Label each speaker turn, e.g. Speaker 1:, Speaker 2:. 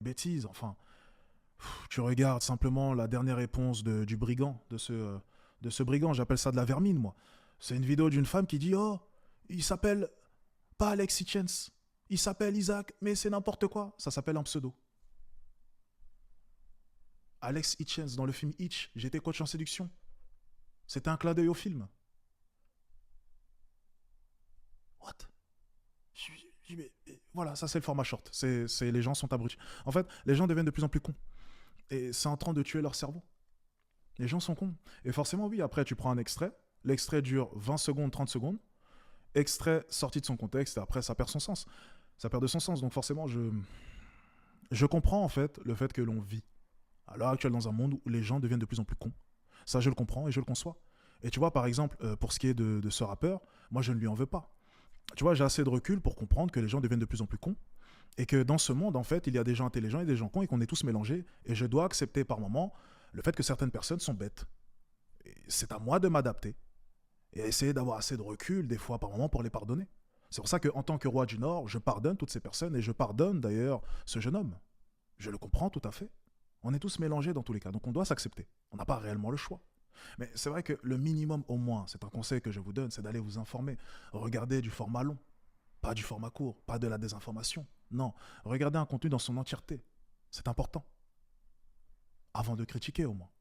Speaker 1: bêtises, enfin. Tu regardes simplement la dernière réponse du brigand, de ce brigand, j'appelle ça de la vermine, moi. C'est une vidéo d'une femme qui dit: Oh, il s'appelle pas Alex Hitchens, il s'appelle Isaac, mais c'est n'importe quoi, ça s'appelle un pseudo. Alex Hitchens, dans le film Hitch, j'étais coach en séduction. C'était un clin d'œil au film. What? Voilà, ça c'est le format short. Les gens sont abrutis. En fait, les gens deviennent de plus en plus cons. Et c'est en train de tuer leur cerveau. Les gens sont cons. Et forcément, oui, après, tu prends un extrait. L'extrait dure 20 secondes, 30 secondes. Extrait sorti de son contexte, et après, ça perd son sens. Ça perd de son sens. Donc forcément, je comprends en fait le fait que l'on vit à l'heure actuelle dans un monde où les gens deviennent de plus en plus cons. Ça, je le comprends et je le conçois. Et tu vois, par exemple, pour ce qui est de ce rappeur, moi, je ne lui en veux pas. Tu vois, j'ai assez de recul pour comprendre que les gens deviennent de plus en plus cons et que dans ce monde, en fait, il y a des gens intelligents et des gens cons et qu'on est tous mélangés. Et je dois accepter par moment le fait que certaines personnes sont bêtes. Et c'est à moi de m'adapter et à essayer d'avoir assez de recul, des fois par moment, pour les pardonner. C'est pour ça qu'en tant que roi du Nord, je pardonne toutes ces personnes et je pardonne d'ailleurs ce jeune homme. Je le comprends tout à fait. On est tous mélangés dans tous les cas, donc on doit s'accepter. On n'a pas réellement le choix. Mais c'est vrai que le minimum au moins, c'est un conseil que je vous donne, c'est d'aller vous informer. Regardez du format long, pas du format court, pas de la désinformation. Non, regardez un contenu dans son entièreté. C'est important. Avant de critiquer au moins.